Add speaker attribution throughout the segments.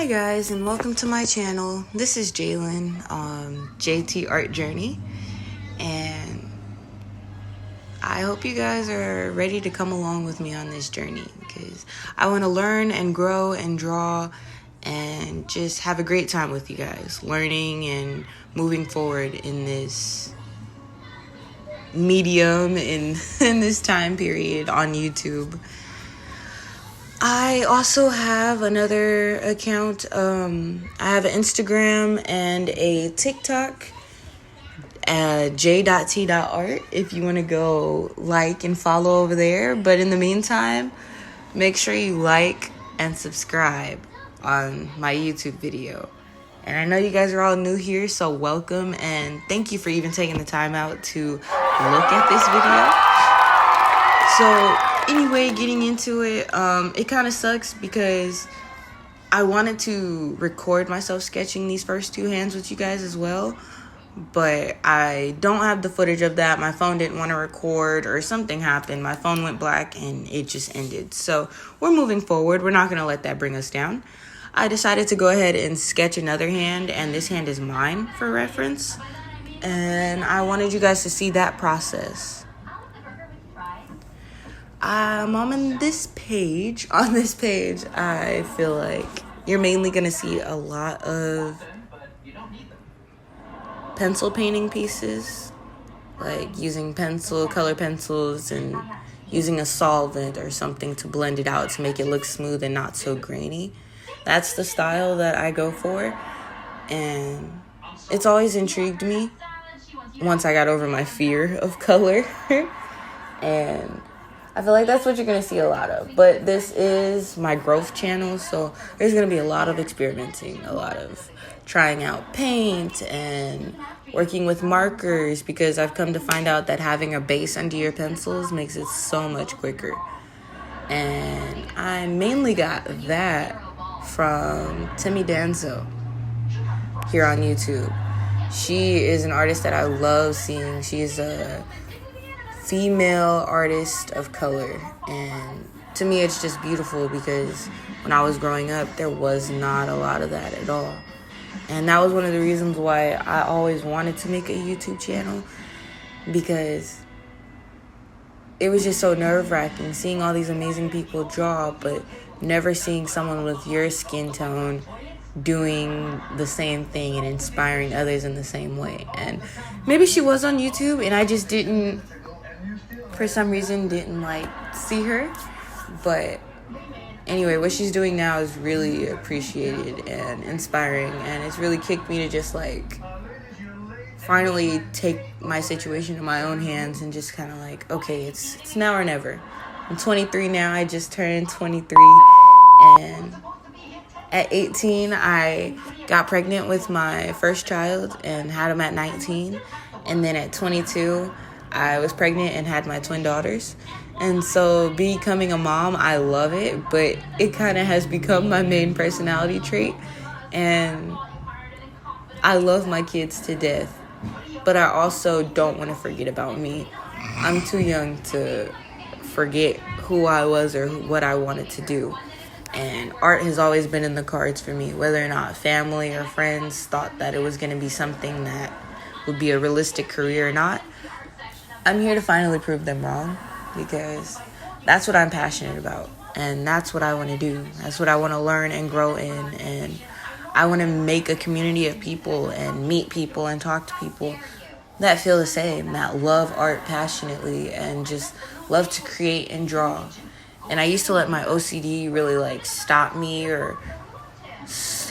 Speaker 1: Hi guys, and welcome to my channel. This is Jalen, JT Art Journey, and I hope you guys are ready to come along with me on this journey because I want to learn and grow and draw and just have a great time with you guys, learning and moving forward in this medium in this time period on YouTube. I also have another account. I have an Instagram and a TikTok at j.t.art if you want to go like and follow over there. But in the meantime, make sure you like and subscribe on my YouTube video. And I know you guys are all new here, so welcome and thank you for even taking the time out to look at this video. So anyway, getting into it, it kind of sucks because I wanted to record myself sketching these first two hands with you guys as well, but I don't have the footage of that. My phone didn't want to record or something happened. My phone went black and it just ended. So we're moving forward. We're not going to let that bring us down. I decided to go ahead and sketch another hand, and this hand is mine for reference, and I wanted you guys to see that process. On this page, I feel like you're mainly going to see a lot of pencil painting pieces, like using color pencils and using a solvent or something to blend it out to make it look smooth and not so grainy. That's the style that I go for, and it's always intrigued me once I got over my fear of color, and I feel like that's what you're going to see a lot of. But this is my growth channel, so there's going to be a lot of experimenting, a lot of trying out paint and working with markers, because I've come to find out that having a base under your pencils makes it so much quicker. And I mainly got that from Timmy Danzo here on YouTube. She is an artist that I love seeing. She is a female artist of color, and to me it's just beautiful because when I was growing up there was not a lot of that at all, and that was one of the reasons why I always wanted to make a YouTube channel, because it was just so nerve-wracking seeing all these amazing people draw but never seeing someone with your skin tone doing the same thing and inspiring others in the same way. And maybe she was on YouTube and I just didn't, for some reason, see her. But anyway, what she's doing now is really appreciated and inspiring, and it's really kicked me to just finally take my situation in my own hands and just kind of okay, it's now or never. I'm 23 now. I just turned 23, and at 18 I got pregnant with my first child and had him at 19, and then at 22 I was pregnant and had my twin daughters. And so becoming a mom, I love it, but it kind of has become my main personality trait, and I love my kids to death, but I also don't want to forget about me. I'm too young to forget who I was or what I wanted to do. And art has always been in the cards for me, whether or not family or friends thought that it was going to be something that would be a realistic career or not. I'm here to finally prove them wrong, because that's what I'm passionate about, and that's what I want to do. That's what I want to learn and grow in, and I want to make a community of people and meet people and talk to people that feel the same, that love art passionately and just love to create and draw. And I used to let my OCD really stop me or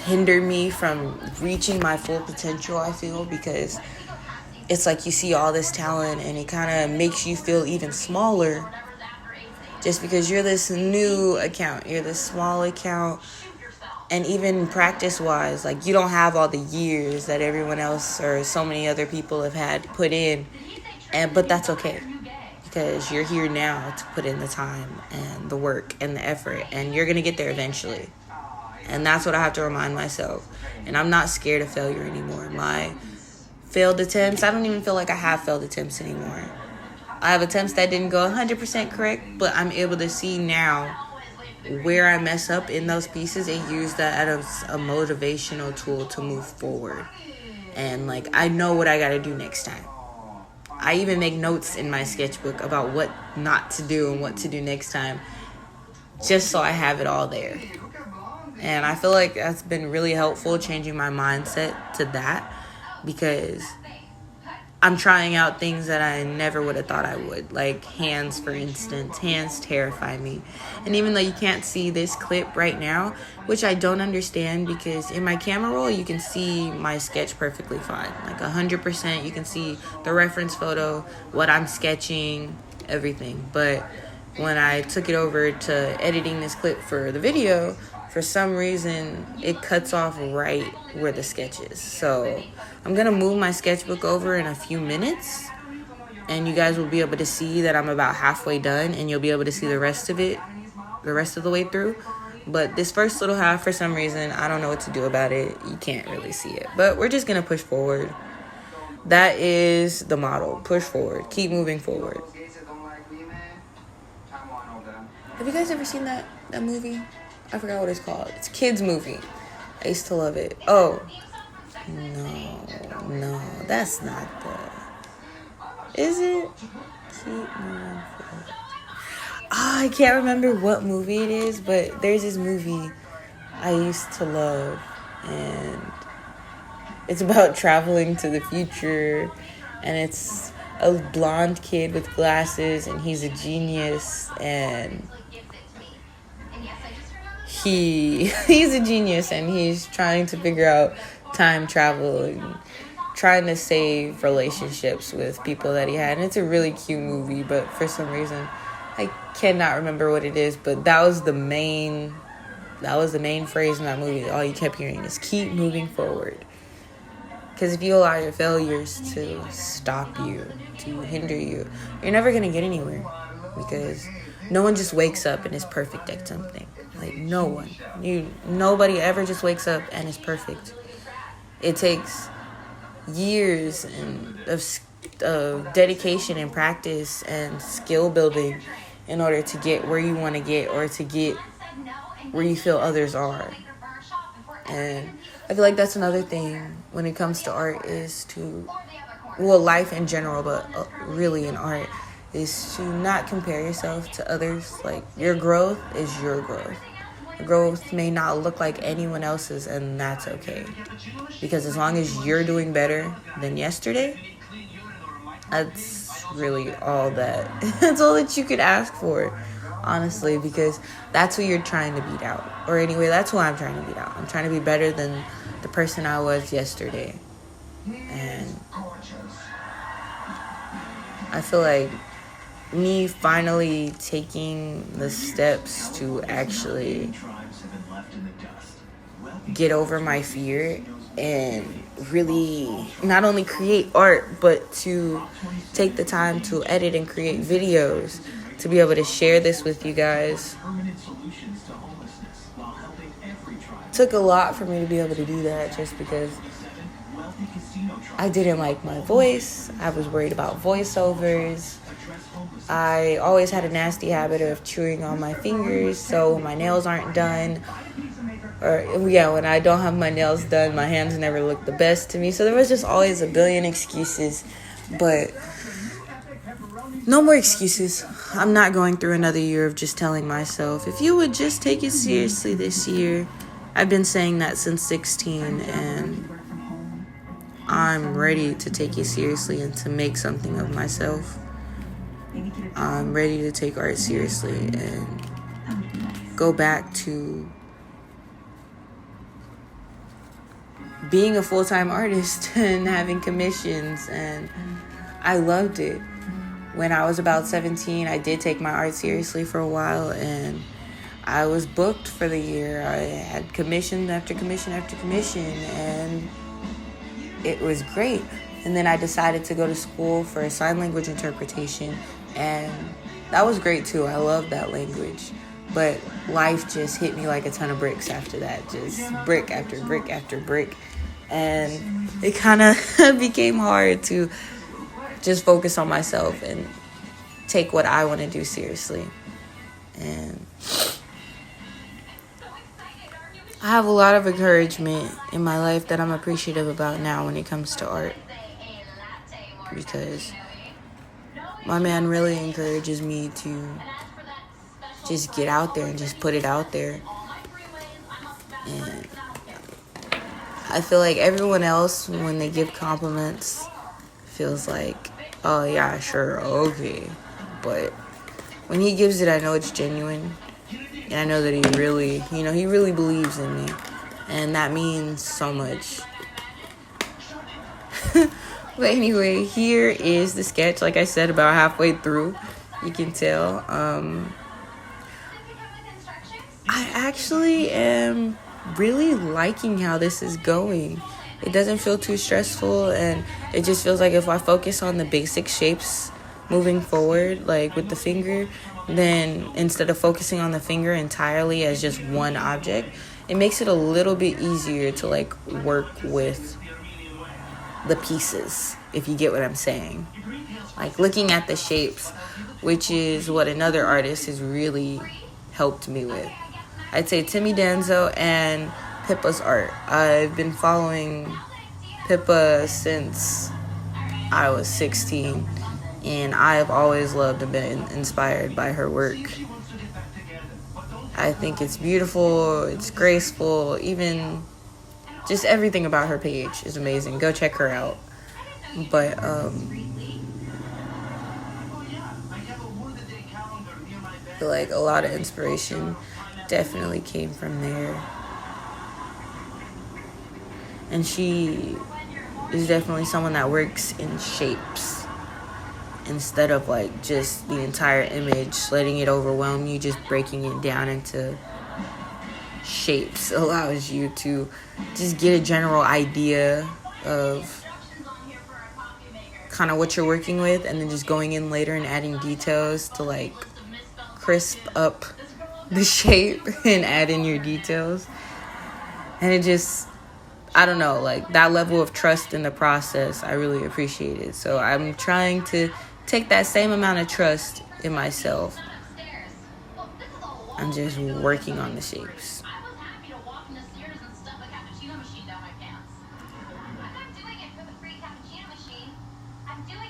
Speaker 1: hinder me from reaching my full potential, I feel, because it's you see all this talent and it kind of makes you feel even smaller just because you're this new account, you're this small account, and even practice-wise, you don't have all the years that everyone else or so many other people have had put in, but that's okay, because you're here now to put in the time and the work and the effort, and you're going to get there eventually. And that's what I have to remind myself. And I'm not scared of failure anymore. My failed attempts, I don't even feel like I have failed attempts anymore. I have attempts that didn't go 100% correct, but I'm able to see now where I mess up in those pieces and use that as a motivational tool to move forward. And like, I know what I gotta do next time. I even make notes in my sketchbook about what not to do and what to do next time, just so I have it all there. And I feel like that's been really helpful, changing my mindset to that, because I'm trying out things that I never would have thought I would. Like hands, for instance. Hands terrify me. And even though you can't see this clip right now, which I don't understand, because in my camera roll, you can see my sketch perfectly fine. Like 100%, you can see the reference photo, what I'm sketching, everything. But when I took it over to editing this clip for the video, for some reason, it cuts off right where the sketch is. So I'm going to move my sketchbook over in a few minutes, and you guys will be able to see that I'm about halfway done, and you'll be able to see the rest of it, the rest of the way through. But this first little half, for some reason, I don't know what to do about it. You can't really see it. But we're just going to push forward. That is the motto. Push forward. Keep moving forward. Have you guys ever seen that movie? I forgot what it's called. It's a kids movie. I used to love it. Oh, no, that's not the... Is it? Keep moving forward. I can't remember what movie it is, but there's this movie I used to love, and it's about traveling to the future, and it's a blonde kid with glasses, and he's a genius, and he's a genius, and he's trying to figure out time travel and trying to save relationships with people that he had. And it's a really cute movie, but for some reason I cannot remember what it is. But that was the main phrase in that movie. All you kept hearing is keep moving forward. Because if you allow your failures to stop you, to hinder you, you're never going to get anywhere. Because no one just wakes up and is perfect at something. Like, no one. Nobody ever just wakes up and is perfect. It takes years of dedication and practice and skill building in order to get where you want to get, or to get where you feel others are. And I feel like that's another thing when it comes to art, is to, well, life in general, but really in art, is to not compare yourself to others. Like, your growth is your growth. Your growth may not look like anyone else's, and that's okay. Because as long as you're doing better than yesterday, that's really all that's all that you could ask for, honestly, because that's who you're trying to beat out. Or anyway, that's who I'm trying to beat out. I'm trying to be better than the person I was yesterday. And I feel like me finally taking the steps to actually get over my fear and really not only create art, but to take the time to edit and create videos, to be able to share this with you guys. It took a lot for me to be able to do that, just because I didn't like my voice. I was worried about voiceovers. I always had a nasty habit of chewing on my fingers, so when my nails aren't done, when I don't have my nails done, my hands never look the best to me. So there was just always a billion excuses, but no more excuses. I'm not going through another year of just telling myself, if you would just take it seriously this year. I've been saying that since 16, and I'm ready to take it seriously and to make something of myself. I'm ready to take art seriously and go back to being a full-time artist and having commissions. And I loved it. When I was about 17, I did take my art seriously for a while, and I was booked for the year. I had commission after commission after commission, and it was great. And then I decided to go to school for sign language interpretation, and that was great too. I love that language. But life just hit me like a ton of bricks after that, just brick after brick after brick. And it kind of became hard to just focus on myself and take what I want to do seriously. And I have a lot of encouragement in my life that I'm appreciative about now when it comes to art, because my man really encourages me to just get out there and just put it out there. And I feel like everyone else, when they give compliments, feels like, oh yeah, sure, okay. But when he gives it, I know it's genuine. And I know that he really believes in me. And that means so much. But anyway, here is the sketch. Like I said, about halfway through, you can tell. I actually am really liking how this is going. It doesn't feel too stressful, and it just feels like if I focus on the basic shapes moving forward, like with the finger, then instead of focusing on the finger entirely as just one object, it makes it a little bit easier to like work with the pieces, if you get what I'm saying. Like looking at the shapes, which is what another artist has really helped me with. I'd say Timmy Danzo and Pippa's art. I've been following Pippa since I was 16, and I've always loved and been inspired by her work. I think it's beautiful, it's graceful, even just everything about her page is amazing. Go check her out. But I feel like a lot of inspiration definitely came from there. And she is definitely someone that works in shapes instead of like just the entire image, letting it overwhelm you. Just breaking it down into shapes allows you to just get a general idea of kind of what you're working with, and then just going in later and adding details to like crisp up the shape and add in your details. And it just, I don't know, like that level of trust in the process, I really appreciate it. So I'm trying to take that same amount of trust in myself. I'm just working on the shapes.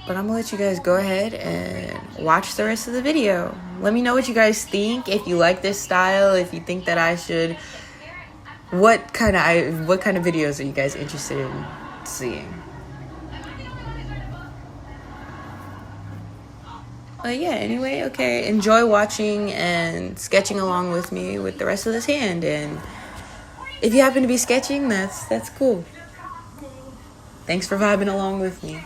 Speaker 1: But I'm gonna let you guys go ahead and watch the rest of the video. Let me know what you guys think. If you like this style, if you think that I should, what kind of videos are you guys interested in seeing? But yeah, anyway, okay, enjoy watching and sketching along with me with the rest of this hand. And if you happen to be sketching, that's cool. Thanks for vibing along with me.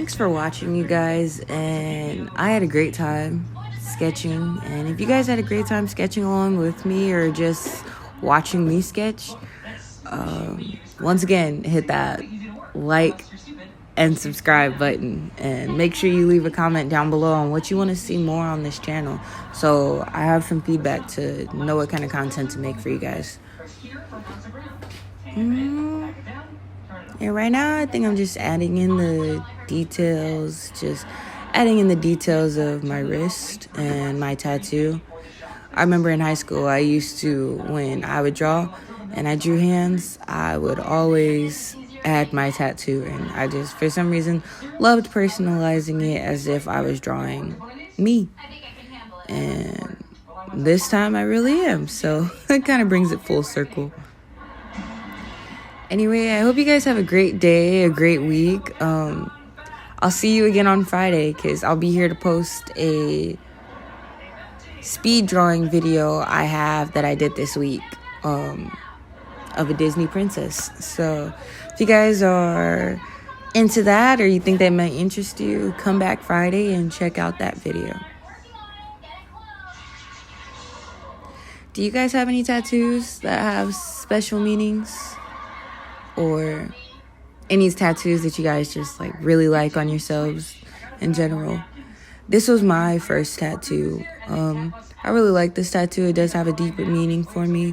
Speaker 1: thanks for watching, you guys, and I had a great time sketching. And if you guys had a great time sketching along with me or just watching me sketch, once again, hit that like and subscribe button, and make sure you leave a comment down below on what you want to see more on this channel, so I have some feedback to know what kind of content to make for you guys. And right now I think I'm just adding in the details of my wrist and my tattoo. I remember in high school I used to, when I would draw and I drew hands, I would always add my tattoo, and I just, for some reason, loved personalizing it as if I was drawing me. And this time I really am, so it kind of brings it full circle. Anyway, I hope you guys have a great day, a great week. I'll see you again on Friday, because I'll be here to post a speed drawing video I have that I did this week of a Disney princess. So if you guys are into that, or you think that might interest you, come back Friday and check out that video. Do you guys have any tattoos that have special meanings? Or any tattoos that you guys just like really like on yourselves in general? This was my first tattoo. I really like this tattoo. It does have a deeper meaning for me.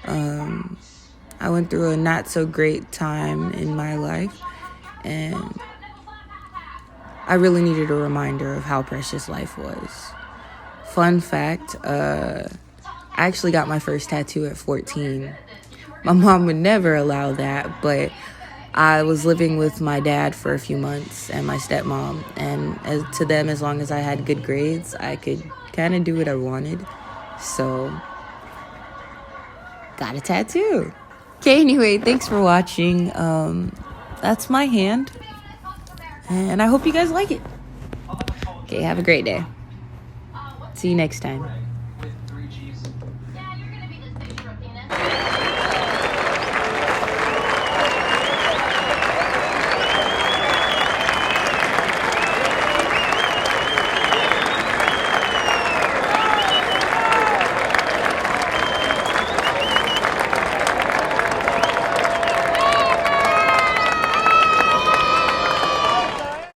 Speaker 1: I went through a not so great time in my life, and I really needed a reminder of how precious life was. Fun fact, I actually got my first tattoo at 14. My mom would never allow that, but I was living with my dad for a few months and my stepmom, and to them, as long as I had good grades, I could kind of do what I wanted. So, got a tattoo. Okay, anyway, thanks for watching. That's my hand, and I hope you guys like it. Okay, have a great day. See you next time.